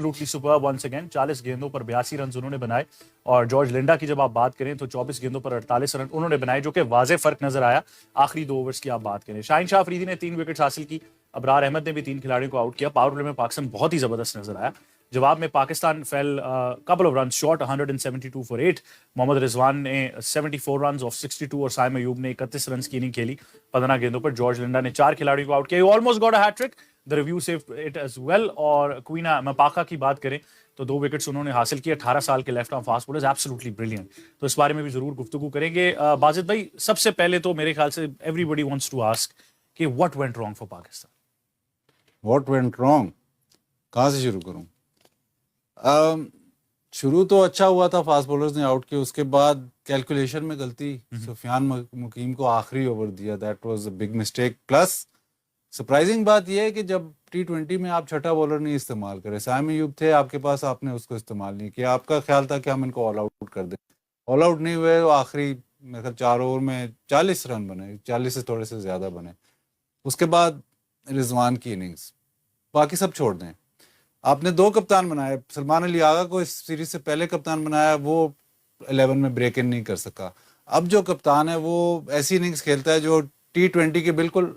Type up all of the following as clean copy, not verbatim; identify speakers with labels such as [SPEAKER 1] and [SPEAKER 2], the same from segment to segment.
[SPEAKER 1] Absolutely super once again. 40 गेंदों पर 82 run उन्होंने बनाए। और जॉर्ज लिंडा की जब आप बात करें तो 24 गेंदों पर 48 रन उन्होंने बनाए, जो कि वाज़े फर्क नजर आया आखिरी 2 ओवर्स की आप बात करें। शाहीन शाह अफरीदी ने 3 विकेट हासिल की, अबरार अहमद ने भी 3 खिलाड़ियों को आउट किया। पावर प्ले में पाकिस्तान बहुत ही जबरदस्त नजर आया। जवाब में Pakistan fell couple of run short 172 for 8। Mohammad Rizwan ने 74 रन ऑफ 62 और साइम अयूब ने 31 रन की इनिंग खेली 15 गेंदों पर। जॉर्ज लिंडा ने 4 खिलाड़ियों को आउट किया। Almost got a hat trick, the review saved it as well. और क्वीना मपाका की बात करें तो 2 विकेट्स उन्होंने हासिल किए। 18 साल के left arm fast bowler, absolutely brilliant. तो इस बारे में भी जरूर गुफ्तगू करेंगे। बाजिद भाई, सबसे पहले तो मेरे ख्याल से एवरीबडी वांट्स टू आस्क कि what went wrong for Pakistan.
[SPEAKER 2] What went wrong, कहाँ से शुरू करूं? शुरू तो अच्छा हुआ था, फास्ट बॉलर्स ने आउट किए, उसके बाद कैलकुलेशन में गलती। सुफियान मुकीम को आखिरी ओवर दिया, that was a big mistake. Plus surprising बात यह है कि जब T20 में आप छठा बॉलर नहीं इस्तेमाल करें, साइम अयूब थे आपके पास, आपने उसको इस्तेमाल नहीं किया। आपका ख्याल था कि हम इनको ऑल आउट कर दें, ऑल आउट नहीं हुए। आखिरी मेरे ख्याल 4 ओवर में 40 रन बने, 40 से थोड़े से ज़्यादा बने। उसके बाद रिजवान की इनिंग्स, बाकी सब छोड़ दें। आपने 2 कप्तान बनाए, सलमान अली आगा को इस सीरीज से पहले कप्तान बनाया, वो 11 में ब्रेक इन नहीं कर सका। अब जो कप्तान है वो ऐसी इनिंग्स खेलता है जो T20 के बिल्कुल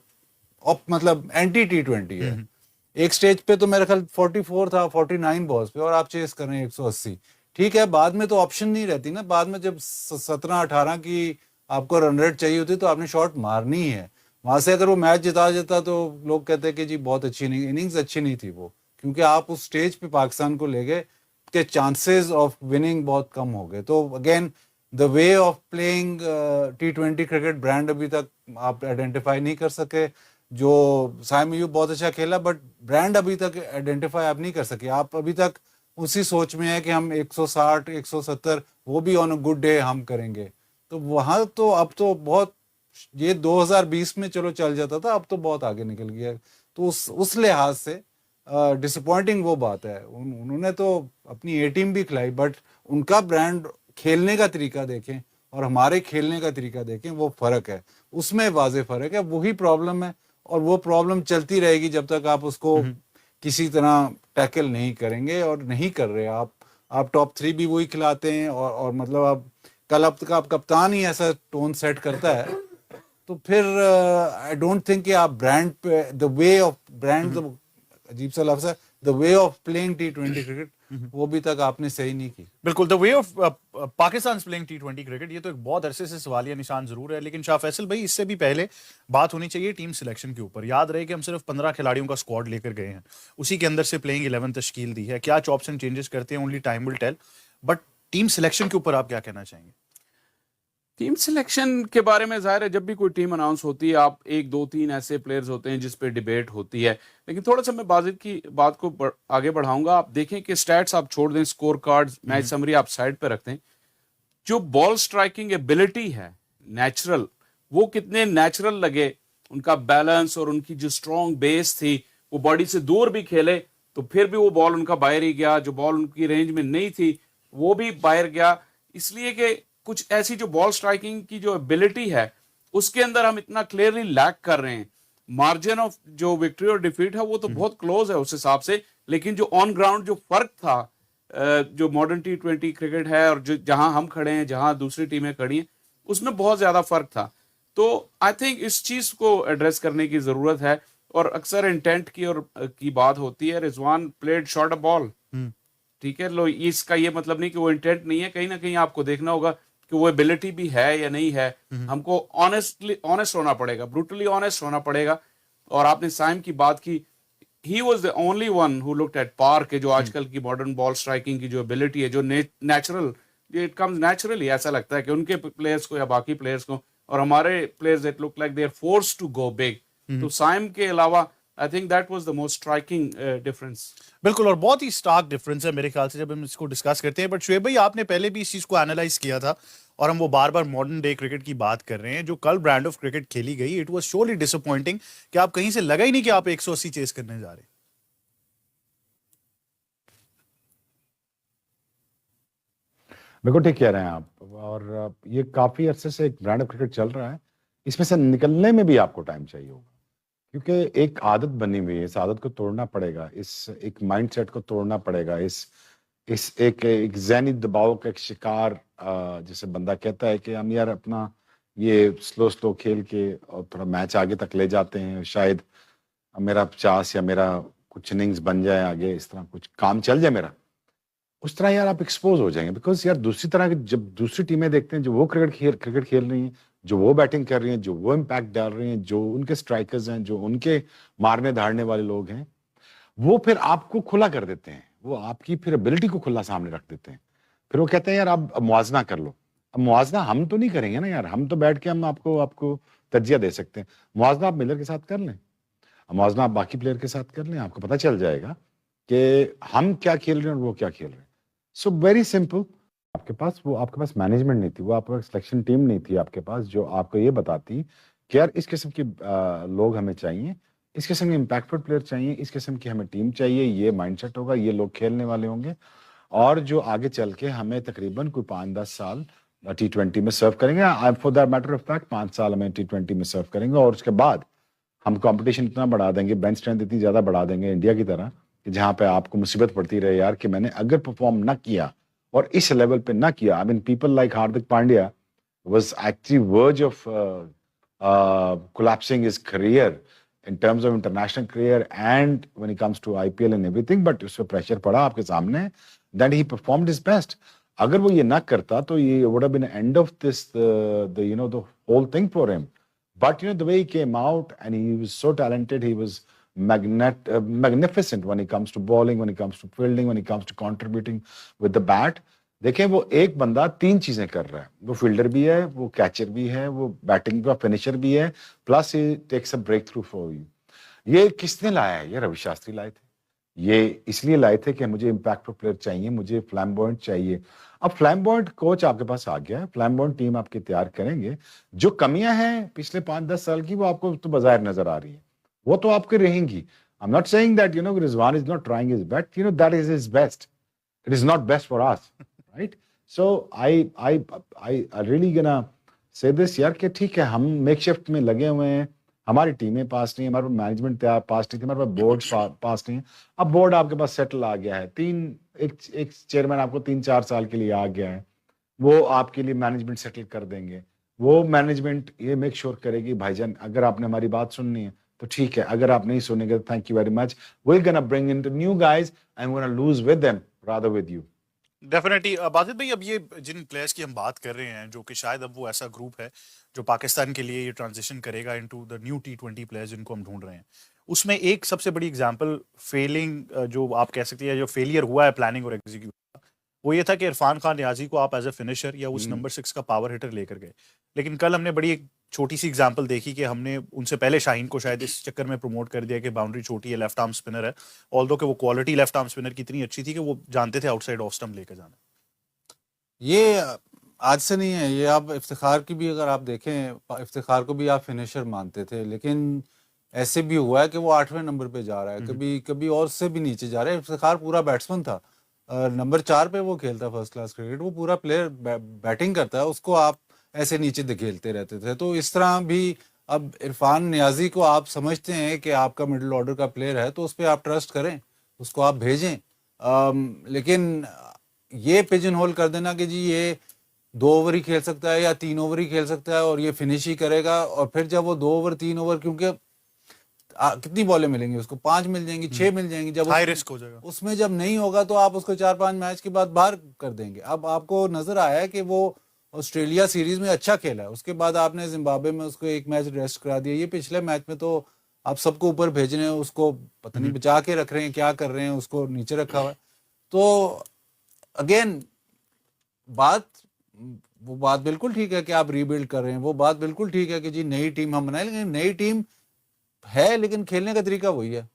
[SPEAKER 2] मतलब एंटी T20 है। एक स्टेज पे तो मेरे ख्याल 44 था 49 बॉल्स पे, और आप चेस कर रहे हैं 180। ठीक है, बाद में तो ऑप्शन नहीं रहती ना, बाद में जब 17-18 की आपको रन रेट चाहिए होती तो आपने शॉट मारनी है। वहां से अगर वो मैच जिता जाता तो लोग कहते हैं कि जी बहुत अच्छी इनिंग्स अच्छी नहीं थी वो, क्योंकि आप उस स्टेज पे पाकिस्तान को ले गए के चांसेस ऑफ विनिंग बहुत कम हो गए। तो again the way of playing T20 cricket brand अभी तक आप आइडेंटिफाई नहीं कर सके। जो साइम अयूब बहुत अच्छा खेला, बट ब्रांड अभी तक आइडेंटिफाई आप नहीं कर सके। आप अभी तक उसी सोच में है कि हम 160 170 वो भी ऑन अ गुड डे हम करेंगे। तो वहां तो अब तो बहुत, ये 2020 में चलो चल जाता था, अब तो बहुत आगे निकल गया। तो उस लिहाज से डिसअपॉइंटिंग वो बात है। उन्होंने तो अपनी ए टीम भी खिलाई, बट उनका ब्रांड खेलने का तरीका देखें और हमारे खेलने का तरीका देखें, वो फर्क है, उसमें वाजे फर्क है। वही प्रॉब्लम है और वो प्रॉब्लम चलती रहेगी जब तक आप उसको किसी तरह टैकल नहीं करेंगे, और नहीं कर रहे आप टॉप 3 भी वही खिलाते हैं। और मतलब आप कल अब तक आप कप्तान ही ऐसा टोन सेट करता है, तो फिर आई डोंट थिंक कि आप ब्रांड पे द वे ऑफ ब्रांड, अजीब सा लफ्ज़ है, the way of playing T20 cricket, वो भी तक आपने सही नहीं की।
[SPEAKER 1] बिल्कुल, the way of Pakistan playing T20 cricket, ये तो एक बहुत अरसे से सवालिया निशान जरूर है। लेकिन शाह फैसल भाई, इससे भी पहले बात होनी चाहिए टीम सिलेक्शन के ऊपर। याद रहे कि हम सिर्फ 15 खिलाड़ियों का स्क्वाड लेकर गए हैं, उसी के अंदर से प्लेइंग 11 तश्कील दी है। क्या चॉप्स एंड चेंजेस करते हैं, only time will tell. But team selection के ऊपर आप क्या कहना चाहेंगे?
[SPEAKER 3] टीम सिलेक्शन के बारे में जाहिर है जब भी कोई टीम अनाउंस होती है, आप 1 2 3 ऐसे प्लेयर्स होते हैं जिस पे डिबेट होती है। लेकिन थोड़ा सा मैं बाजिद की बात को आगे बढ़ाऊंगा। आप देखें कि स्टैट्स आप छोड़ दें, स्कोर कार्ड्स, मैच समरी आप साइड पे रखते हैं, जो बॉल स्ट्राइकिंग एबिलिटी है नेचुरल, वो कितने नेचुरल लगे। उनका बैलेंस और उनकी जो स्ट्रॉन्ग बेस थी, वो बॉडी से दूर भी खेले तो फिर भी वो बॉल उनका बाहर ही गया, जो बॉल उनकी रेंज में नहीं थी वो भी बाहर गया। इसलिए कि कुछ ऐसी जो बॉल स्ट्राइकिंग की जो एबिलिटी है उसके अंदर हम इतना क्लियरली लैक कर रहे हैं। मार्जिन ऑफ जो विक्ट्री और डिफीट है वो तो बहुत क्लोज है उस हिसाब से, लेकिन जो ऑन ग्राउंड जो फर्क था, जो मॉडर्न T20 क्रिकेट है और जो जहां हम खड़े हैं, जहां दूसरी टीमें खड़ी हैं, उसमें बहुत ज्यादा फर्क था। तो आई थिंक इस चीज को एड्रेस करने की जरूरत है। और अक्सर इंटेंट की बात होती है। Rizwan played short a ball, ठीक है, लो इसका ये मतलब नहीं कि वो इंटेंट नहीं है। कहीं ना कहीं आपको देखना होगा कि वो एबिलिटी भी है या नहीं है। हमको ऑनेस्ट होना पड़ेगा, ब्रूटली ऑनेस्ट होना पड़ेगा। और आपने साइम की बात की, he was the only one who looked at par के जो आजकल की मॉडर्न बॉल स्ट्राइकिंग की जो एबिलिटी है, जो नेचुरल, इट कम्स नेचुरली। ऐसा लगता है कि उनके प्लेयर्स को या बाकी प्लेयर्स को, और हमारे players it look like they are forced to go big. तो साइम के अलावा I think that was the most striking difference.
[SPEAKER 1] बिल्कुल, और बहुत ही स्टार्क डिफरेंस है मेरे ख्याल से जब हम इसको डिस्कस करते हैं। बट शुएब भाई, आपने पहले भी इस चीज को एनालाइज किया था, और हम वो बार बार मॉडर्न डे क्रिकेट की बात कर रहे हैं। जो कल ब्रांड ऑफ क्रिकेट खेली गई, इट वाज श्योरली डिसअपॉइंटिंग कि आप कहीं से लगा ही नहीं कि आप 180 चेस करने जा रहे हैं।
[SPEAKER 4] बिल्कुल ठीक कह रहे हैं आप, और ये काफी अरसे से एक ब्रांड ऑफ क्रिकेट चल रहा है, इसमें से निकलने में भी आपको टाइम चाहिए होगा, क्योंकि एक आदत बनी हुई है, इस आदत को तोड़ना पड़ेगा, इस एक माइंडसेट को तोड़ना पड़ेगा, इस एक ज़हनी दबाव का एक शिकार जैसे बंदा कहता है कि हम यार अपना ये स्लो खेल के और थोड़ा मैच आगे तक ले जाते हैं, शायद मेरा 50 या मेरा कुछ इनिंग्स बन जाए आगे, इस तरह कुछ काम चल जाए मेरा, उस तरह यार आप एक्सपोज हो जाएंगे। बिकॉज यार दूसरी तरह की जब दूसरी टीमें देखते हैं जो वो क्रिकेट खेल रही हैं, जो वो बैटिंग कर रही हैं, जो वो इम्पैक्ट डाल रही हैं, जो उनके स्ट्राइकर्स हैं, जो उनके मारने धाड़ने वाले लोग हैं, वो फिर आपको खुला कर देते हैं, वो आपकी फिर एबिलिटी को खुला सामने रख देते हैं। फिर वो कहते हैं यार आप अब मुआवजा कर लो। अब मुआवजा हम तो नहीं करेंगे ना यार, हम तो बैठ के हम आपको तर्जिया दे सकते हैं। मुआवजा आप मिलर के साथ कर लें, मुआवजा आप बाकी प्लेयर के साथ कर लें, आपको पता चल जाएगा कि हम क्या खेल रहे हैं और वो क्या खेल रहे हैं। सो वेरी सिंपल, आपके पास मैनेजमेंट नहीं थी, वो आपके पास सिलेक्शन टीम नहीं थी आपके पास जो आपको ये बताती कि यार इस किस्म के लोग हमें चाहिए, इस किस्म के इम्पैक्टफुल प्लेयर चाहिए, इस किस्म की हमें टीम चाहिए, ये माइंडसेट होगा, ये लोग खेलने वाले होंगे और जो आगे चल के हमें तकरीबन कोई 5-10 साल T20 में सर्व करेंगे। For that matter of fact 5 साल हमें T20 में सर्व करेंगे और उसके बाद हम कंपटीशन इतना बढ़ा देंगे, बेंच स्ट्रेंथ इतनी ज्यादा बढ़ा देंगे इंडिया की तरह कि जहां पे आपको मुसीबत पड़ती रहे यार कि मैंने अगर परफॉर्म ना किया और इस लेवल पे ना किया। I mean people like Hardik Pandya was actually verge of collapsing his career in terms of international career and when it comes to IPL and everything, but उस पे प्रेशर पड़ा आपके सामने, then he performed his best. अगर वो ये ना करता तो ये would have been the end of this the whole thing for him. But the way he came out and he was so talented, he was magnificent when it comes to bowling, when it comes to fielding, when it comes to contributing with the bat. देखें वो एक बंदा 3 चीजें कर रहा है, वो fielder भी है, वो कैचर भी है, वो बैटिंग का फिनिशर भी है, plus he takes a breakthrough for you. ये किसने लाया है? ये रवि शास्त्री लाए थे। ये इसलिए लाए थे कि मुझे इम्पैक्टफुल प्लेयर चाहिए, मुझे फ्लैम्बॉयंट चाहिए। अब फ्लैम्बॉयंट कोच आपके पास आ गया है, फ्लैम्बॉयंट टीम आपके तैयार करेंगे। जो कमियां हैं पिछले 5-10 साल की वो आपको तो बाज़ाहिर नजर आ रही है, वो तो आपकी रहेंगी। आई am not saying that Rizwan is not trying his best, that is his best, it is not best for us, right? So I really gonna say this यार कि ठीक है हम मेकशिफ्ट में लगे हुए हैं, हमारी टीमें पास नहीं है, हमारे मैनेजमेंट तैयार पास नहीं थी, हमारे पास बोर्ड पास नहीं है। अब बोर्ड आपके पास सेटल आ गया है, एक चेयरमैन आपको 3-4 साल के लिए आ गया है, वो आपके लिए मैनेजमेंट सेटल कर देंगे। वो मैनेजमेंट ये मेक श्योर करेगी भाईजान अगर आपने हमारी बात सुननी है तो ठीक है, अगर आप नहीं सुनेंगे तो thank you very much, we gonna bring in new guys and gonna lose with them rather with you.
[SPEAKER 1] Definitely Bazid भाई, अब ये जिन प्लेयर्स की हम बात कर रहे हैं जो कि शायद अब वो ऐसा ग्रुप है जो पाकिस्तान के लिए ये ट्रांजिशन करेगा into the new T20 players जिनको हम ढूंढ रहे हैं, उसमें एक सबसे बड़ी एग्जांपल फेलिंग जो आप कह सकते हैं, जो फेलियर हुआ है प्लानिंग और एग्जीक्यूट, वो ये था कि इरफान खान नियाजी को आप एज ए फिनिशर या उस नंबर 6 का पावर हिटर लेकर गए। लेकिन कल हमने बड़ी एक छोटी सी एग्जांपल देखी कि हमने उनसे पहले शाहीन को शायद इस चक्कर में प्रमोट कर दिया कि बाउंड्री छोटी है, लेफ्ट आर्म स्पिनर है, ऑल्दो कि वो क्वालिटी लेफ्ट आर्म स्पिनर की इतनी अच्छी थी कि वो जानते थे आउटसाइड ऑफ स्टंप लेकर जाना।
[SPEAKER 2] ये आज से नहीं है, ये आप इफ्तिखार की भी अगर आप देखें, इफ्तिखार को भी आप फिनिशर मानते थे, लेकिन ऐसे भी हुआ है कि वो 8वें नंबर पे जा रहा है, कभी और से भी नीचे जा रहा है। इफ्तिखार पूरा बैट्समैन था, नंबर 4 पे वो खेलता फर्स्ट क्लास क्रिकेट, वो पूरा प्लेयर बैटिंग करता है, उसको आप ऐसे नीचे धकेलते रहते थे। तो इस तरह भी अब इरफान नियाजी को आप समझते हैं कि आपका मिडिल ऑर्डर का प्लेयर है तो उस पर आप ट्रस्ट करें, उसको आप भेजें। लेकिन ये पिजन होल कर देना कि जी ये 2 ओवर ही खेल सकता है या 3 ओवर ही खेल सकता है और ये फिनिश ही करेगा, और फिर जब वो 2 ओवर 3 ओवर, क्योंकि कितनी बॉलें मिलेंगी उसको, 5 मिल जाएंगी, 6 मिल जाएंगी, जब
[SPEAKER 1] हाई रिस्क हो जाएगा,
[SPEAKER 2] उसमें जब नहीं होगा तो आप उसको 4-5 मैच के बाद बाहर कर देंगे। अब आपको नजर आया है कि वो ऑस्ट्रेलिया सीरीज में अच्छा खेला है, उसके बाद आपने जिम्बाब्वे में उसको 1 मैच रेस्ट करा दिया, ये पिछले मैच में तो आप सबको ऊपर भेज रहे हैं, उसको पता नहीं बचा के रख रहे हैं, क्या कर रहे हैं, उसको नीचे रखा हुआ है। तो अगेन वो बात बिल्कुल ठीक है कि आप रीबिल्ड कर रहे हैं, वो बात बिल्कुल ठीक है कि जी नई टीम हम बनाए, लेकिन नई टीम है लेकिन खेलने का तरीका वही है।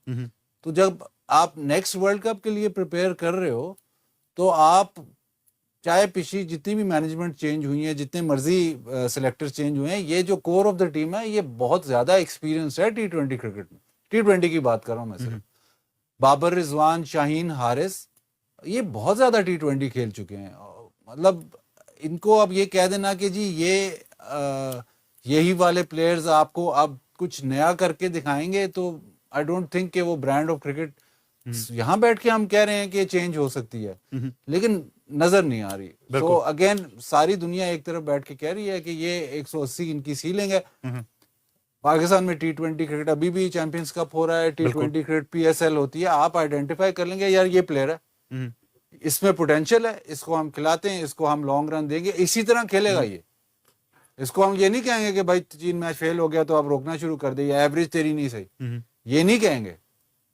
[SPEAKER 2] तो जब आप नेक्स्ट वर्ल्ड कप के लिए प्रिपेयर कर रहे हो तो आप चाहे पिछली जितनी भी मैनेजमेंट चेंज हुई है, जितने मर्जी सिलेक्टर चेंज हुए हैं, ये जो कोर ऑफ द टीम है ये बहुत ज्यादा एक्सपीरियंस है T20 क्रिकेट में। T20 की बात कर रहा हूँ मैं सिर्फ। बाबर, रिजवान, शाहीन, हारिस, ये बहुत ज्यादा T20 खेल चुके हैं। मतलब इनको अब ये कह देना कि जी ये यही वाले प्लेयर्स आपको अब कुछ नया करके दिखाएंगे तो आई डोंट थिंक कि वो ब्रांड ऑफ क्रिकेट यहाँ बैठ के हम कह रहे हैं कि ये चेंज हो सकती है, लेकिन नजर नहीं आ रही। तो अगेन सारी दुनिया एक तरफ बैठ के कह रही है कि ये 180 इनकी सीलिंग है। पाकिस्तान में T20 क्रिकेट अभी भी चैंपियंस कप हो रहा है, T20 क्रिकेट PSL होती है, आप आइडेंटिफाई कर लेंगे यार ये प्लेयर है, इसमें पोटेंशियल है, इसको हम खिलाते हैं, इसको हम लॉन्ग रन देंगे, इसी तरह खेलेगा ये। इसको हम ये नहीं कहेंगे कि भाई 3 मैच फेल हो गया तो आप रोकना शुरू कर दे, एवरेज तेरी नहीं सही, ये नहीं कहेंगे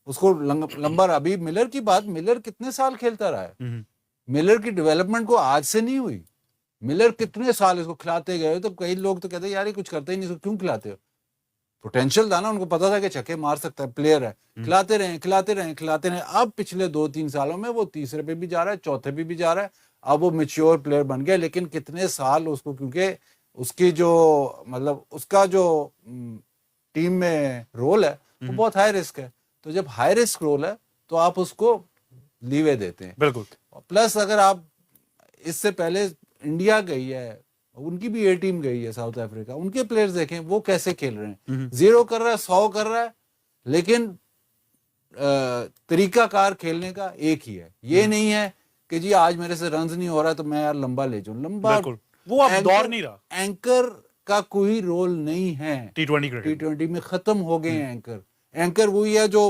[SPEAKER 2] उसको। लंबा अभी मिलर की बात, मिलर कितने साल खेलता रहा है, मिलर की डेवलपमेंट को आज से नहीं हुई, मिलर कितने साल इसको खिलाते गए। तो कई लोग तो कहते हैं यार ये कुछ करते ही नहीं, इसको क्यों खिलाते हो? पोटेंशियल था ना, उनको पता था कि छक्के मार सकता है, प्लेयर है, खिलाते रहे खिलाते रहे खिलाते रहे। अब पिछले 2-3 सालों में वो तीसरे पे भी जा रहा है, चौथे पे भी जा रहा है, अब वो मैच्योर प्लेयर बन गया। लेकिन कितने साल उसको, क्योंकि उसकी जो मतलब उसका जो टीम में रोल है वो बहुत हाई रिस्क है, तो जब हाई रिस्क रोल है तो आप उसको लीवे देते हैं।
[SPEAKER 1] बिल्कुल।
[SPEAKER 2] प्लस अगर आप इससे पहले इंडिया गई है, उनकी भी A टीम गई है साउथ अफ्रीका, उनके प्लेयर्स देखें वो कैसे खेल रहे हैं, 0 कर रहा है, 100 कर रहा है, लेकिन तरीकाकार खेलने का एक ही है। ये नहीं है कि जी आज मेरे से रन्स नहीं हो रहा तो मैं यार लंबा ले जाऊं, लंबा
[SPEAKER 1] वो अब दौर नहीं रहा,
[SPEAKER 2] एंकर का कोई रोल नहीं है
[SPEAKER 1] T20 क्रिकेट।
[SPEAKER 2] T20 में खत्म हो गए हैं एंकर। एंकर वही है जो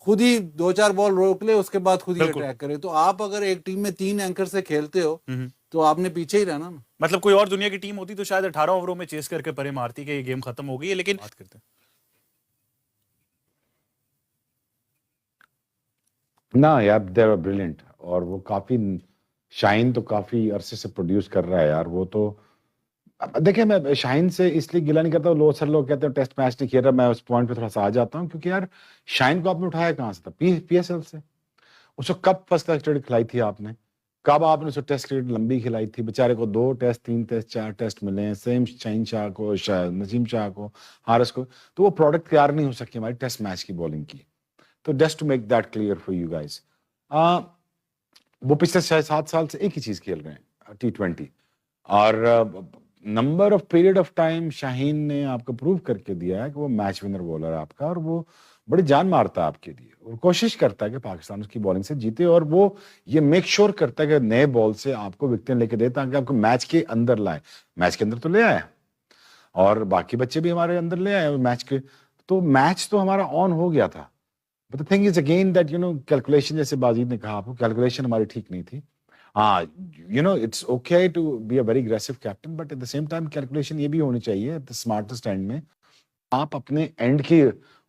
[SPEAKER 2] खुद ही 2-4 बॉल रोक ले, उसके बाद खुद ही अटैक करे। तो आप अगर एक टीम में 3 एंकर से खेलते हो तो आपने पीछे ही रहना ना।
[SPEAKER 1] मतलब कोई और दुनिया की टीम होती तो शायद 18 ओवरों में चेस करके परे मारती कि ये गेम खत्म हो गई है। लेकिन बात करते हैं
[SPEAKER 4] ना यार, दे आर ब्रिलियंट, और वो काफी शाइन तो काफी अरसे से प्रोड्यूस कर रहा है यार। वो तो देखिए, मैं शाइन से इसलिए गिला नहीं करता, लोग सर लोग कहते हैं टेस्ट मैच नहीं खेल रहा, मैं उस पॉइंट पे थोड़ा सा आ जाता हूँ, क्योंकि यार शाइन को आपने उठाया कहाँ से था? PSL से। उसको कब फर्स्ट क्लास क्रिकेट खिलाई थी आपने? कब आपने उसको टेस्ट क्रिकेट लंबी खिलाई थी? बेचारे को 2 टेस्ट 3 टेस्ट 4 टेस्ट मिले हैं, सेम शाहीन शाह को, नसीम शाह को, हारिस को। तो वो प्रोडक्ट तैयार नहीं हो सकी हमारी टेस्ट मैच की बॉलिंग की। तो just to make that clear for you guys, वो पिछले 6-7 साल से एक ही चीज खेल रहे हैं, T20। और number of period of time Shaheen ने आपको प्रूव करके दिया है कि वो मैच विनर बॉलर है आपका, और वो बड़ी जान मारता है आपके लिए, और कोशिश करता है कि पाकिस्तान उसकी बॉलिंग से जीते, और वो ये मेक श्योर करता है कि नए बॉल से आपको विकेट लेके दे, ताकि आपको मैच के अंदर लाए। मैच के अंदर तो ले आया, और बाकी बच्चे भी हमारे अंदर ले आए मैच के, तो मैच तो हमारा ऑन हो गया था। But the thing is again that calculation, जैसे बाजीद ने कहा आपको, कैलकुलेशन हमारी ठीक नहीं थी। It's okay to be a very aggressive captain, but at the same time calculation ये भी होनी चाहिए एट द स्मार्टेस्ट एंड में। आप अपने एंड के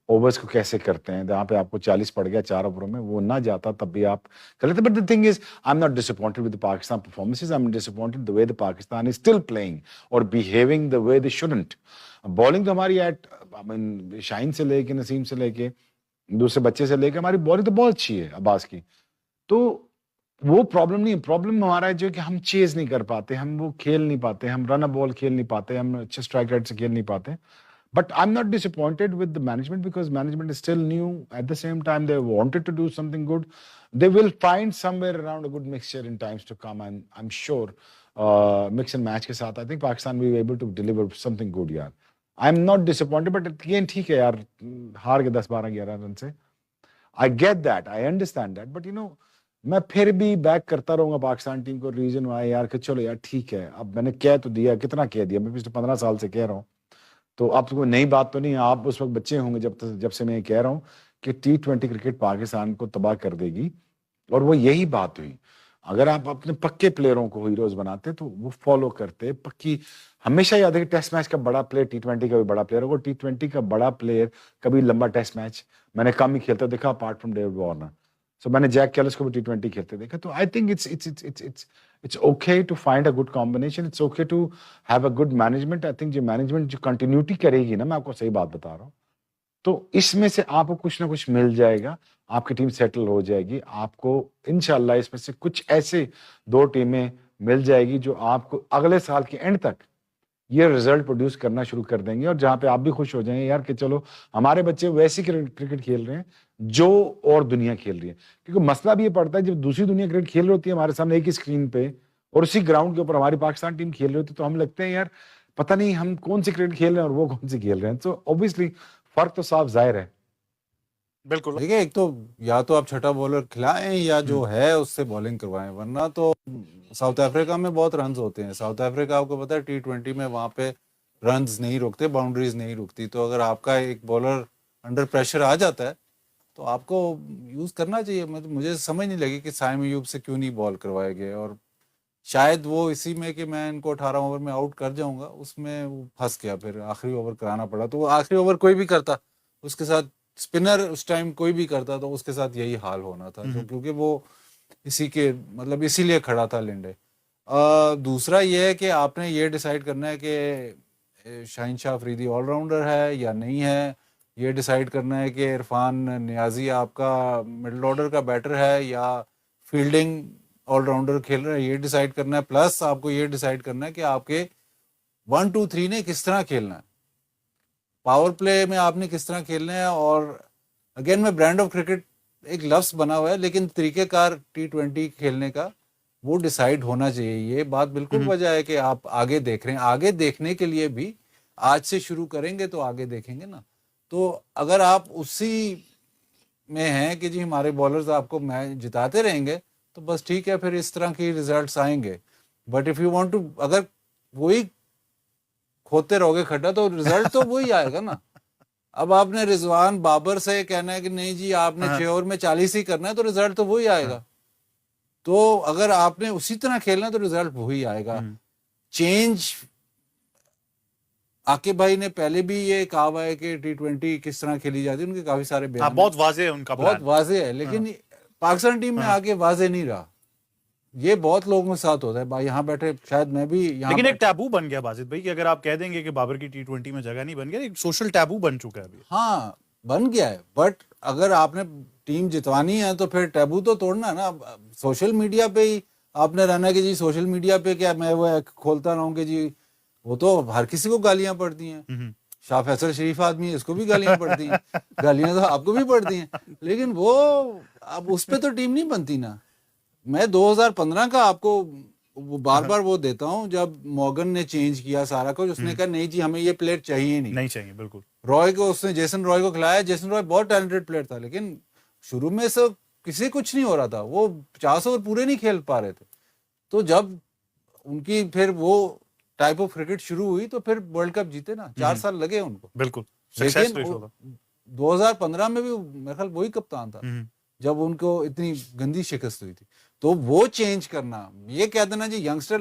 [SPEAKER 4] ओवर्स को कैसे करते हैं, जहाँ पे आपको 40 पड़ गया 4 ओवरों में, वो ना जाता तब भी आप कर लेते। But the thing is, I am not disappointed with the Pakistan performances, I am disappointed the way the Pakistan is still playing और behaving the way they shouldn't. Bowling तो हमारी एट शाहीन से लेके, नसीम से लेके, दूसरे बच्चे से लेके, हमारी बॉलिंग तो बहुत अच्छी है अब्बास की। तो वो प्रॉब्लम नहीं है, प्रॉब्लम हमारा है जो कि हम चेज नहीं कर पाते, हम वो खेल नहीं पाते, हम रन अ बॉल खेल नहीं पाते, हम अच्छे स्ट्राइक रेट से खेल नहीं पाते। But I'm not disappointed with the management, because management is still new. At the same time, they wanted to do something good. They will find somewhere around a good mixture in times to come, and I'm sure mix and match के साथ I think Pakistan will be able to deliver something good यार। I'm not disappointed, but again ठीक है यार, हार के 10-12-11 run से। I get that, I understand that, but मैं फिर भी बैक करता रहूंगा पाकिस्तान टीम को। रीजन वाई यार कि चलो यार ठीक है, अब मैंने कह तो दिया, कितना कह दिया, मैं पिछले 15 साल से कह रहा हूँ, तो अब तो कोई नई बात तो नहीं है। आप उस वक्त बच्चे होंगे जब से मैं कह रहा हूँ कि T20 क्रिकेट पाकिस्तान को तबाह कर देगी, और वो यही बात हुई। अगर आप अपने पक्के प्लेयरों को हीरोज बनाते तो वो फॉलो करते पक्की। हमेशा याद है कि टेस्ट मैच का बड़ा प्लेयर T20 का भी बड़ा प्लेयर होगा, T20 का बड़ा प्लेयर कभी लंबा टेस्ट मैच मैंने कम ही खेलता देखा, अपार्ट फ्रॉम डेविड वार्नर। सो मैंने जैक कैलिस को भी T20 खेलते देखा। तो I think it's okay to find a good combination, it's okay to have a good management। I think जो मैनेजमेंट जो कंटिन्यूटी करेगी ना, मैं आपको सही बात बता रहा हूँ, तो इसमें से आपको कुछ ना कुछ मिल जाएगा, आपकी टीम सेटल हो जाएगी, आपको इंशाल्लाह इसमें से कुछ ऐसे 2 टीमें मिल जाएगी जो आपको अगले साल के एंड तक ये रिजल्ट प्रोड्यूस करना शुरू कर देंगे, और जहां पे आप भी खुश हो जाएंगे यार कि चलो हमारे बच्चे वैसी क्रिकेट खेल रहे हैं जो और दुनिया खेल रही है। क्योंकि मसला भी ये पड़ता है, जब दूसरी दुनिया क्रिकेट खेल रही होती है हमारे सामने एक ही स्क्रीन पे, और उसी ग्राउंड के ऊपर हमारी पाकिस्तान टीम खेल रही होती है, तो हम लगते हैं यार पता नहीं हम कौन सी क्रिकेट खेल रहे हैं और वो कौन सी खेल रहे हैं, तो ऑब्वियसली फर्क तो साफ जाहिर है।
[SPEAKER 1] बिल्कुल।
[SPEAKER 2] देखिए, एक तो या तो आप छठा बॉलर खिलाएं या जो है उससे बॉलिंग करवाएं, वरना तो साउथ अफ्रीका में बहुत रन्स होते हैं। साउथ अफ्रीका आपको पता है T20 में वहां पे रन्स नहीं रुकते, बाउंड्रीज नहीं रुकती। तो अगर आपका एक बॉलर अंडर प्रेशर आ जाता है तो आपको यूज करना चाहिए। मतलब मुझे समझ नहीं लगी कि साइम अयूब से क्यों नहीं बॉल करवाए गए, और शायद वो इसी में कि मैं इनको 18 ओवर में आउट कर जाऊंगा, उसमें वो फंस गया, फिर आखिरी ओवर कराना पड़ा। तो वो आखिरी ओवर कोई भी करता उसके साथ, स्पिनर उस टाइम कोई भी करता तो उसके साथ यही हाल होना था। तो क्योंकि वो इसी के मतलब इसीलिए खड़ा था लिंडे। दूसरा ये है कि आपने ये डिसाइड करना है कि शाहीन शाह अफरीदी ऑलराउंडर है या नहीं है। ये डिसाइड करना है कि इरफान नियाजी आपका मिडिल ऑर्डर का बैटर है या फील्डिंग ऑलराउंडर खेल रहा है, ये डिसाइड करना है। प्लस आपको ये डिसाइड करना है कि आपके 1 2 3 ने किस तरह खेलना है, पावर प्ले में आपने किस तरह खेलना है। और अगेन में ब्रांड ऑफ क्रिकेट एक लफ्ज बना हुआ है, लेकिन तरीकेकार T20 खेलने का वो डिसाइड होना चाहिए। ये बात बिल्कुल वजह है कि आप आगे देख रहे हैं। आगे देखने के लिए भी आज से शुरू करेंगे तो आगे देखेंगे ना। तो अगर आप उसी में हैं कि जी हमारे बॉलर्स आपको मैच जिताते रहेंगे तो बस ठीक है, फिर इस तरह की रिजल्ट्स आएंगे। But if you want to, अगर वही खोते रहोगे खड्डा तो रिजल्ट तो वही आएगा ना। अब आपने रिजवान बाबर से कहना है कि नहीं जी आपने 6 ओवर में 40 ही करना है, तो रिजल्ट तो वही आएगा। तो अगर आपने उसी तरह खेलना है तो रिजल्ट वही आएगा। चेंज आकिब भाई ने पहले भी ये कहा हुआ है कि T20 किस तरह खेली जाती है, उनके काफी सारे बयान
[SPEAKER 1] बहुत वाजे है उनका
[SPEAKER 2] बहुत
[SPEAKER 1] प्लान।
[SPEAKER 2] वाजे है, लेकिन पाकिस्तान टीम में आके वाजे नहीं रहा। ये बहुत लोगों के साथ होता है भाई, यहाँ बैठे शायद मैं भी यहाँ
[SPEAKER 1] लेकिन एक टैबू बन गया बाजिद भाई कि अगर आप कह देंगे कि बाबर की T20 में जगह नहीं बन गया, एक सोशल टैबू बन चुका है अभी।
[SPEAKER 2] हाँ बन गया है, बट अगर आपने टीम जितवानी है तो फिर टैबू तो तोड़ना है ना। सोशल मीडिया पे ही आपने रहना कि जी सोशल मीडिया पे क्या मैं वो खोलता रहूं कि जी, वो तो हर किसी को गालियां पड़ती हैं। शाह फैसल शरीफ आदमी है, इसको भी गालियां पड़ती हैं, गालियां तो आपको भी पड़ती हैं, लेकिन वो अब उस पे तो टीम नहीं बनती ना। मैं 2015 का आपको वो बार बार वो देता हूँ, जब मॉर्गन ने चेंज किया सारा कुछ, उसने कहा नहीं जी हमें ये प्लेयर चाहिए नहीं
[SPEAKER 1] चाहिए। बिल्कुल।
[SPEAKER 2] रॉय को उसने जेसन रॉय को खिलाया। जेसन रॉय बहुत टैलेंटेड प्लेयर था, लेकिन शुरू में से किसी कुछ नहीं हो रहा था, वो 50 ओवर पूरे नहीं खेल पा रहे थे। तो जब उनकी फिर वो टाइप ऑफ क्रिकेट शुरू हुई तो फिर वर्ल्ड कप जीते ना, 4 साल लगे उनको।
[SPEAKER 1] बिल्कुल।
[SPEAKER 2] लेकिन 2015 में भी मेरे ख्याल वही कप्तान था जब उनको इतनी गंदी शिकस्त हुई थी। तो वो चेंज करना, ये कह देना जी यंगस्टर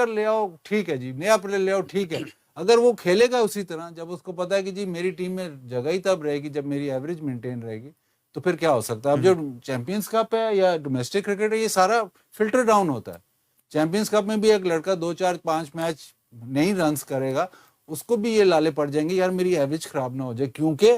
[SPEAKER 2] ले आओ ठीक है जी, नया प्लेयर ले आओ ठीक है, अगर वो खेलेगा उसी तरह, जब उसको पता है कि जी मेरी टीम में जगह ही तब रहेगी जब मेरी एवरेज मेंटेन रहेगी, तो फिर क्या हो सकता है। अब जो चैंपियंस कप है या डोमेस्टिक क्रिकेट है, ये सारा फिल्टर डाउन होता है। चैंपियंस कप में भी एक लड़का 2 4 5 मैच नहीं रन्स करेगा, उसको भी ये लाले पड़ जाएंगे यार मेरी एवरेज खराब ना हो जाए, क्योंकि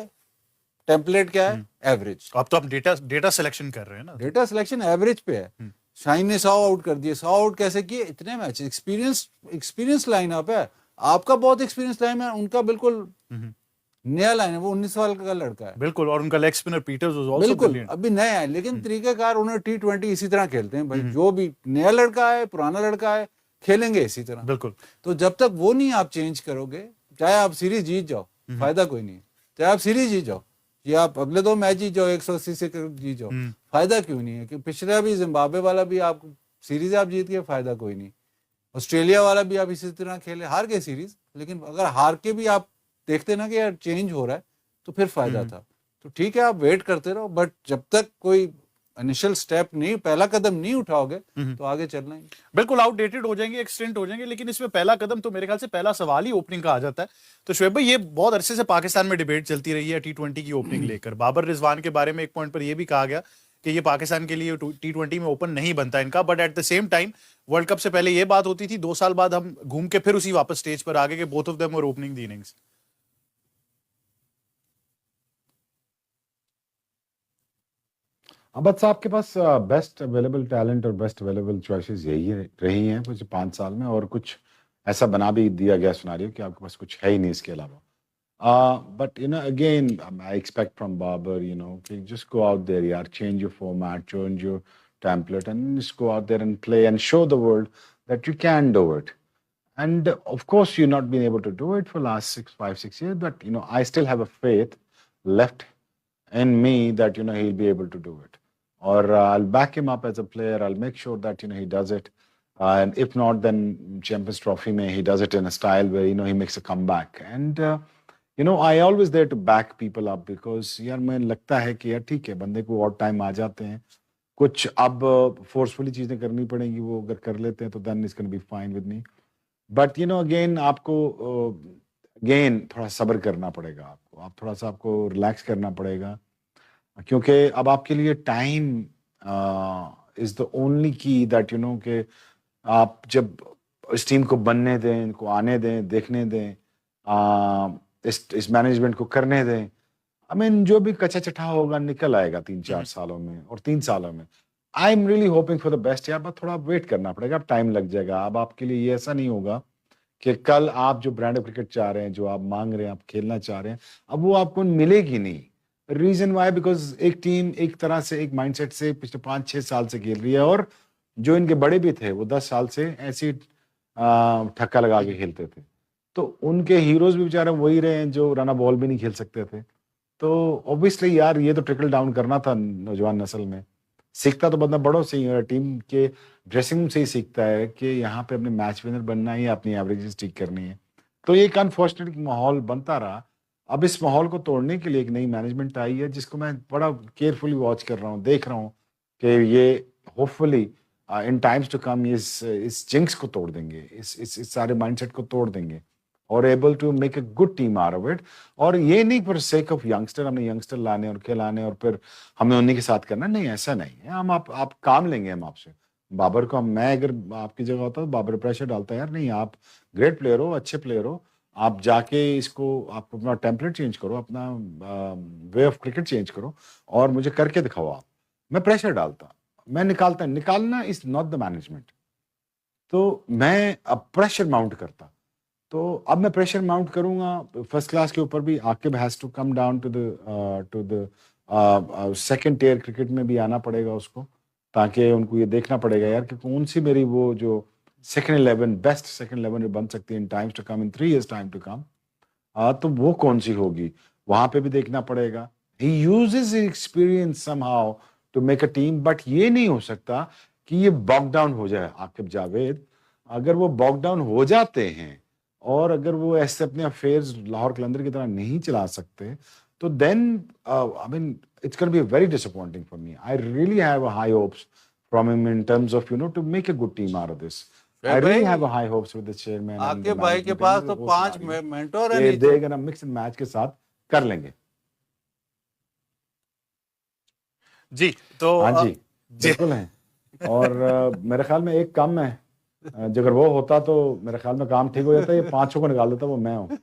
[SPEAKER 2] टेम्पलेट क्या है, एवरेज।
[SPEAKER 1] अब तो आप डेटा सिलेक्शन कर रहे हैं ना,
[SPEAKER 2] डेटा सिलेक्शन एवरेज पे है। शाहीन ने 100 आउट कर दिए, 100 आउट कैसे किए, इतने मैच, एक्सपीरियंस लाइन अप है। आपका बहुत एक्सपीरियंस लाइन है, उनका बिल्कुल नया लाइन है, वो 19 साल का लड़का है
[SPEAKER 1] बिल्कुल। और उनका leg spinner Peters was also
[SPEAKER 2] बिल्कुल
[SPEAKER 1] ब्रिलियंट,
[SPEAKER 2] अभी नया है, लेकिन तरीकाकार उन्होंने T20 इसी तरह खेलते हैं भाई। जो भी नया लड़का है पुराना लड़का है खेलेंगे इसी तरह।
[SPEAKER 1] बिल्कुल।
[SPEAKER 2] तो जब तक वो नहीं आप चेंज करोगे, चाहे आप सीरीज जीत जाओ फायदा कोई नहीं, चाहे आप सीरीज जीत जाओ या आप अगले 2 मैच जीत जाओ 180 से जीत जाओ, फायदा क्यों नहीं है। कि पिछला भी जिम्बाब्वे वाला भी आप सीरीज आप जीत गए, फायदा कोई नहीं। ऑस्ट्रेलिया वाला भी आप इसी तरह खेले, हार गए सीरीज, लेकिन अगर हार के भी आप देखते ना कि यार चेंज हो रहा है तो फिर फायदा था। तो ठीक है आप वेट करते रहो, बट जब तक कोई इनिशियल स्टेप नहीं, पहला कदम नहीं उठाओगे तो आगे चलना ही
[SPEAKER 1] बिल्कुल आउटडेटेड हो जाएंगे, एक्सटेंट हो जाएंगे। लेकिन इसमें पहला कदम तो मेरे ख्याल से पहला सवाल ही ओपनिंग का आ जाता है। तो शुएब भाई, ये बहुत अरसे से पाकिस्तान में डिबेट चलती रही है T20 की ओपनिंग लेकर। बाबर रिजवान के बारे में एक पॉइंट पर यह भी कहा गया कि ये पाकिस्तान के लिए T20 में ओपन नहीं बनता इनका, but at the same time world cup से पहले ये बात होती थी, 2 साल बाद हम घूम के फिर उसी वापस स्टेज पर आ गए कि both of them were opening the innings.
[SPEAKER 4] अबद साहब के पास बेस्ट अवेलेबल टैलेंट और बेस्ट अवेलेबल चॉइसेस यही रही हैं कुछ 5 साल में, और कुछ ऐसा बना भी दिया गया सिनेरियो कि आपके पास कुछ है ही नहीं इसके अलावा। But again I expect from Babar कि जस्ट गो आउट देयर यार, change your format, change your template and just go out there and play and show the world that you can do it. And of course, you've not been able to do it for last 5, 6 years. But I still have a faith left in me that he'll be able to do it. Or I'll back him up as a player. I'll make sure that he does it. And if not, then Champions Trophy mein he does it in a style where he makes a comeback. And I always there to back people up because यार मैं लगता है कि यार ठीक है बंदे को और टाइम आ जाते हैं कुछ अब फोर्सफुली चीजें करनी पड़ेंगी वो अगर कर लेते हैं तो then it's going to be fine with me. But again आपको अगेन थोड़ा सब्र करना पड़ेगा आप थोड़ा सा आपको रिलैक्स करना पड़ेगा क्योंकि अब आपके लिए टाइम इज द ओनली की दैट कि आप जब इस टीम को बनने दें इनको आने दें देखने दें इस मैनेजमेंट को करने दें आई मीन जो भी कच्चा चटा होगा निकल आएगा 3-4 सालों में और 3 सालों में I am really hoping for the best यार बट थोड़ा वेट करना पड़ेगा अब टाइम लग जाएगा अब आपके लिए ये ऐसा नहीं होगा कि कल आप जो ब्रांड ऑफ क्रिकेट चाह रहे हैं जो आप मांग रहे हैं आप खेलना चाह रहे हैं अब वो आपको मिलेगी नहीं रीजन वाई बिकॉज एक टीम एक तरह से एक माइंडसेट से पिछले 5-6 साल से खेल रही है और जो इनके बड़े भी थे वो 10 साल से ऐसी ठक्का लगा के खेलते थे तो उनके हीरोज भी बेचारे वही रहे हैं जो रन बॉल भी नहीं खेल सकते थे तो ऑब्वियसली यार ये तो ट्रिकल डाउन करना था नौजवान नस्ल में सीखता तो बंदा बड़ों से ही है टीम के ड्रेसिंग रूम से ही सीखता है कि यहाँ पे अपने मैच विनर बनना है या अपनी एवरेजेस ठीक करनी है तो ये एक अनफॉर्चुनेट माहौल बनता रहा अब इस माहौल को तोड़ने के लिए एक नई मैनेजमेंट आई है जिसको मैं बड़ा केयरफुली वॉच कर रहा हूँ देख रहा हूँ कि ये hopefully in times to come इस जिंक्स को तोड़ देंगे इस सारे माइंडसेट को तोड़ देंगे और able to make a good team out of it और ये नहीं फॉर सेक ऑफ यंगस्टर हमने यंगस्टर लाने और खिलाने और फिर हमें उन्हीं के साथ करना नहीं ऐसा नहीं है हम आप काम लेंगे हम आपसे बाबर को मैं अगर आपकी जगह होता तो बाबर प्रेशर डालता है यार नहीं आप ग्रेट प्लेयर हो अच्छे प्लेयर हो आप जाके इसको आप अपना टेम्पलेट चेंज करो अपना वे ऑफ क्रिकेट चेंज करो और मुझे करके दिखाओ आप मैं प्रेशर डालता मैं निकालना इज नॉट द मैनेजमेंट तो मैं अब प्रेशर माउंट करता तो अब मैं प्रेशर माउंट करूंगा फर्स्ट क्लास के ऊपर भी Aqib has to come down to the second tier cricket में भी आना पड़ेगा उसको ताकि उनको ये देखना पड़ेगा यार कि कौन सी मेरी वो जो सेकंड 11 बेस्ट सेकंड 11 बन सकती है in times to come in 3 years time to come तो वो कौन सी होगी वहां पे भी देखना पड़ेगा he uses experience somehow to make a team but ये नहीं हो सकता कि ये बॉक डाउन हो जाए आकिब जावेद अगर वो बॉक डाउन हो जाते हैं और अगर वो ऐसे अपने अफेयर्स लाहौर कलंदर की तरह नहीं चला सकते तो then I mean it's gonna be very disappointing for me I really have high hopes from him in terms of to make a good team out of this I really have high hopes with the chairman
[SPEAKER 2] आपके भाई के पास तो 5 mentor है
[SPEAKER 4] they gonna mix and match के साथ कर लेंगे
[SPEAKER 1] जी तो
[SPEAKER 4] हाँ जी बिल्कुल है और मेरे ख्याल में एक कम है जो अगर वो होता तो मेरे ख्याल में काम ठीक हो जाता ये 5 को निकाल देता वो मैं हूँ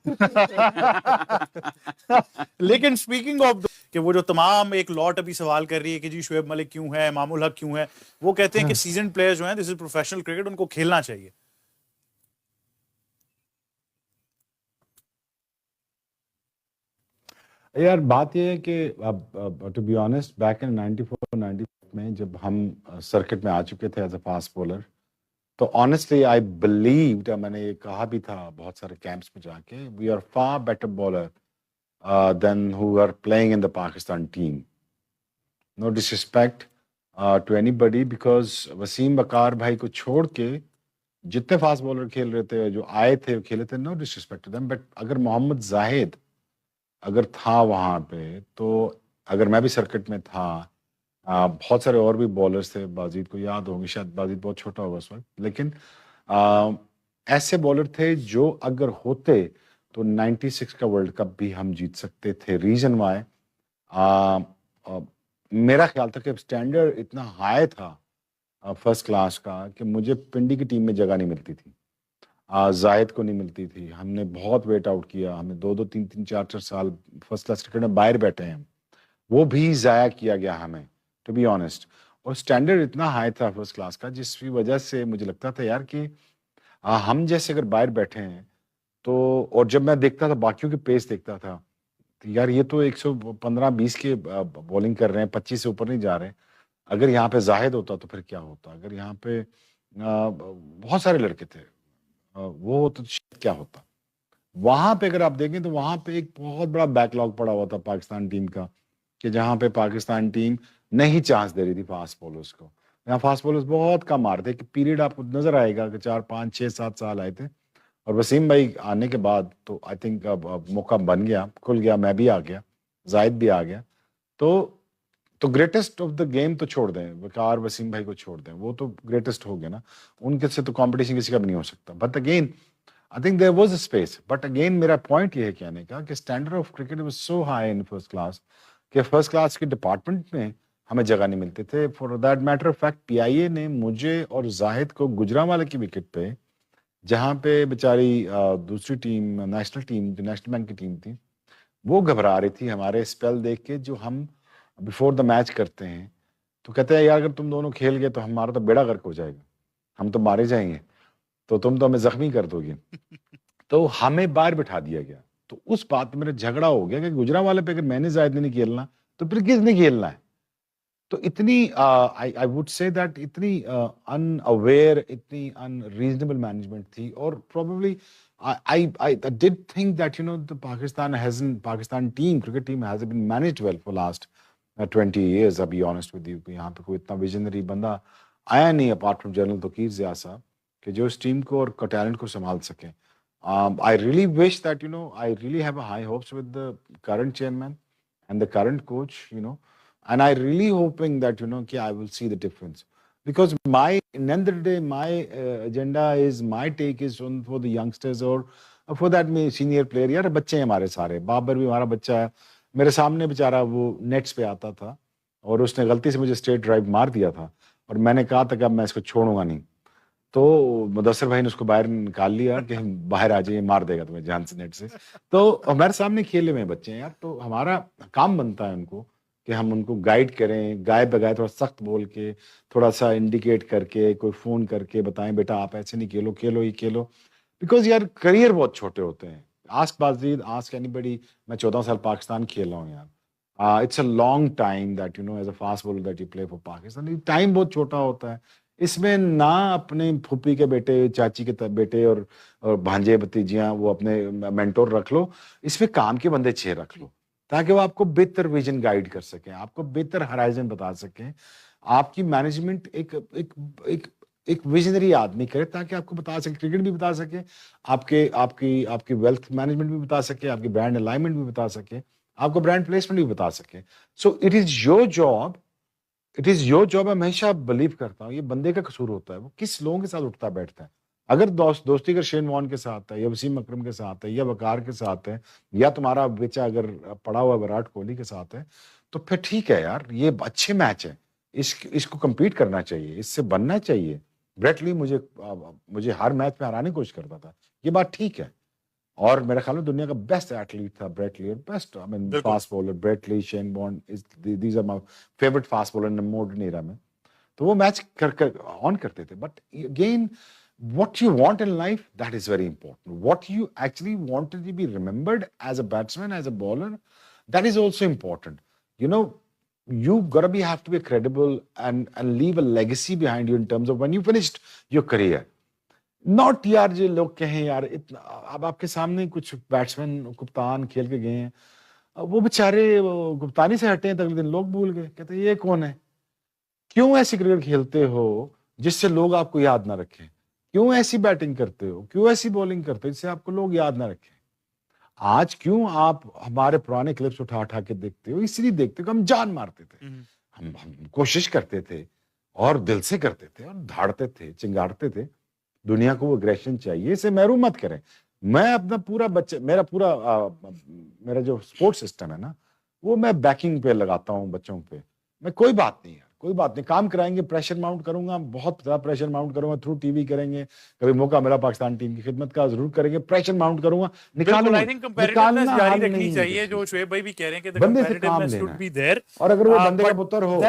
[SPEAKER 1] लेकिन स्पीकिंग ऑफ कि वो जो तमाम एक लॉट अभी सवाल कर रही है कि जी शुएब मलिक क्यों है मामूल हक क्यों है वो कहते हैं कि सीजन प्लेयर्स जो हैं दिस इज प्रोफेशनल क्रिकेट उनको खेलना चाहिए
[SPEAKER 4] यार बात ये है कि अब to be honest back in 94-95 में जब हम सर्किट में आ चुके थे एज अ फास्ट बॉलर तो ऑनेस्टली आई बिलीव्ड मैंने ये कहा भी था बहुत सारे कैंप्स में जाके we are far better bowler than who are playing in the Pakistan team no disrespect to anybody because Wasim Waqar भाई को छोड़ के जितने फास्ट बॉलर खेल रहे थे जो आए थे खेले थे no disrespect to them but अगर मोहम्मद जाहिद अगर था वहां पे तो अगर मैं भी सर्किट में था बहुत सारे और भी बॉलर्स थे बाजीद को याद होंगे शायद बाजीद बहुत छोटा होगा उस वक्त लेकिन ऐसे बॉलर थे जो अगर होते तो 96 का वर्ल्ड कप भी हम जीत सकते थे रीजन वाई मेरा ख्याल था कि स्टैंडर्ड इतना हाई था फर्स्ट क्लास का कि मुझे पिंडी की टीम में जगह नहीं मिलती थी जायद को नहीं मिलती थी हमने बहुत वेट आउट किया हमें 2-2 3-3 4-4 साल फर्स्ट क्लास क्रिकेट में बाहर बैठे हैं वो भी जाया किया गया हमें टू बी ऑनेस्ट और स्टैंडर्ड इतना हाई था फर्स्ट क्लास का जिसकी वजह से मुझे लगता था यार कि हम जैसे अगर बाहर बैठे हैं तो और जब मैं देखता था बाकियों के पेस देखता था तो यार ये तो 115-20 के बॉलिंग कर रहे हैं 25 से ऊपर नहीं जा रहे अगर यहाँ पे जाहिद होता तो फिर क्या होता अगर यहाँ पे बहुत सारे लड़के थे वो तो शायद क्या होता। वहां पे अगर आप देखें तो वहां पे एक बहुत बड़ा बैकलॉग पड़ा हुआ था पाकिस्तान टीम का, कि जहां पे पाकिस्तान टीम नहीं चांस दे रही थी फास्ट बॉलर्स को। यहाँ फास्ट बॉलर्स बहुत कम मारते, कि पीरियड आपको नजर आएगा कि 4 5 6 7 साल आए थे, और वसीम भाई आने के बाद तो आई थिंक अब मौका बन गया, खुल गया, मैं भी आ गया, जाहिद भी आ गया। तो ग्रेटेस्ट ऑफ द गेम तो छोड़ दें, वकार वसीम भाई को छोड़ दें, वो तो ग्रेटेस्ट हो गए ना, उनके से तो कंपटीशन किसी का भी नहीं हो सकता। But again I think there was a space, but again मेरा पॉइंट ये है कहने का कि standard of cricket was so high in first class कि फर्स्ट क्लास के डिपार्टमेंट में हमें जगह नहीं मिलते थे। For that matter of fact PIA ने मुझे और जाहिद को गुजरांवाला की विकेट पे, जहां पे बेचारी दूसरी टीम नेशनल टीम जो नेशनल बैंक की टीम थी वो घबरा रही थी हमारे स्पेल देख के, जो हम बिफोर द मैच करते हैं, तो कहते हैं यार अगर तुम दोनों खेल गए तो हमारा तो बेड़ा गर्क हो जाएगा, हम तो मारे जाएंगे, तो तुम तो हमें जख्मी कर दोगे। तो हमें बाहर बिठा दिया गया। तो उस बात पे मेरा झगड़ा हो गया कि गुजरांवाले पे अगर मैंने जायद ने नहीं खेलना तो फिर किसने खेलना है। तो इतनी आई वुड से दैट इतनी अनअवेयर, इतनी अनरीजनेबल मैनेजमेंट थी, और probably I did think that the Pakistan team, cricket team has been managed well for last 20 years. I'll be honest with you, यहाँ पे कोई इतना विजनरी बंदा आया नहीं apart from general Tauqir Zia साहब, कि जो इस टीम को और टैलेंट को संभाल सके। I really wish that I really have a high hopes with the current chairman and the current coach, and I really hoping that कि I will see the difference. Because in the end of the day, my agenda is, my take is on for the youngsters, or for that me senior player। यार बच्चे हैं हमारे सारे, बाबर भी हमारा बच्चा है, मेरे सामने बेचारा वो नेट्स पे आता था और उसने गलती से मुझे स्ट्रेट ड्राइव मार दिया था, और मैंने कहा था कि अब मैं इसको छोड़ूंगा नहीं। तो मुदस्सिर भाई ने उसको बाहर निकाल लिया कि बाहर आ जाइए, मार देगा तुम्हें जान से नेट से। तो हमारे सामने खेले हुए बच्चे हैं यार, तो हमारा काम बनता है उनको कि हम उनको गाइड करें, गाय बगाए थोड़ा सख्त बोल के, थोड़ा सा इंडिकेट करके, कोई फोन करके बताएं बेटा आप ऐसे नहीं खेलो, खेलो ही खेलो। बिकॉज यार करियर बहुत छोटे होते हैं। आस्क बाजीद, आस्क एनीबडी, मैं 14 साल पाकिस्तान खेला हूँ यार। It's a long time that as a fast bowler that you play for Pakistan. Time बहुत छोटा होता है। इसमें ना अपने फूफी के बेटे, चाची के बेटे और भांजे भतीजियां वो अपने मेंटोर रख लो, इसमें काम के बंदे 6 रख लो, ताकि वो आपको बेहतर विजन गाइड कर सकें, आपको बेहतर हराइजन बता सकें, आपकी मैनेजमेंट एक विजनरी आदमी करे, ताकि आपको बता सके, क्रिकेट भी बता सके, आपकी वेल्थ मैनेजमेंट भी बता सके, आपकी ब्रांड अलाइनमेंट भी बता सके, आपको ब्रांड प्लेसमेंट भी बता सके। So it is your job, मैं हमेशा बिलीव करता हूँ ये बंदे का कसूर होता है, वो किस लोगों के साथ उठता बैठता है। अगर दोस्ती अगर शेन वॉर्न के साथ है, या वसीम अकरम के साथ है, या वकार के साथ है, या तुम्हारा बेचा अगर पड़ा हुआ विराट कोहली के साथ है, तो फिर ठीक है यार, ये अच्छे मैच है, इसको compete करना चाहिए, इससे बनना चाहिए। ब्रेट ली मुझे हर मैच में हराने की कोशिश करता था, ये बात ठीक है, और मेरे ख्याल में दुनिया का बेस्ट एथलीट था ब्रेट ली, और best I mean fast bowler Brett Lee, Shane Warne, these are my favourite fast bowler in the modern era में। तो वो मैच ऑन करते थे। But again, what you want in life, that is very important. What you actually wanted to be remembered as a batsman, as a bowler, that is also important. You gotta have to be credible and leave a legacy behind you in terms of when you finished your career. Not यार जो लोग कहें यार इतना, अब आपके सामने कुछ बैट्समैन कप्तान खेल के गए हैं, वो बेचारे कप्तानी से हटे हैं, अगले दिन लोग भूल गए, कहते ये कौन है। क्यों ऐसी क्रिकेट खेलते हो जिससे लोग आपको याद ना रखें? क्यों ऐसी बैटिंग करते हो, क्यों ऐसी बॉलिंग करते हो जिससे आपको लोग याद ना रखें? आज क्यों आप हमारे पुराने क्लिप्स उठा उठा के देखते हो? इसलिए देखते हो कि हम जान मारते थे, हम कोशिश करते थे और दिल से करते थे और धाड़ते थे, चिंगारते थे। दुनिया को वो एग्रेशन चाहिए, इसे महरूम मत करें। मैं अपना पूरा मेरा जो स्पोर्ट्स सिस्टम है ना, वो मैं बैकिंग पे लगाता हूँ बच्चों पे। मैं कोई बात नहीं, काम कराएंगे, प्रेशर माउंट करूंगा, बहुत ज्यादा प्रेशर माउंट करूंगा, थ्रू टीवी करेंगे, कभी मौका मिला पाकिस्तान टीम की खिदमत का जरूर करेंगे, प्रेशर माउंट करूंगा,
[SPEAKER 1] निकालूंगा। आई थिंक कंपैरेटिवनेस जारी रखनी चाहिए, जो शोएब भाई भी कह रहे हैं कि द कंपैरेटिवनेस शुड बी देयर।
[SPEAKER 2] और अगर वो बंदे का पुत्र हो,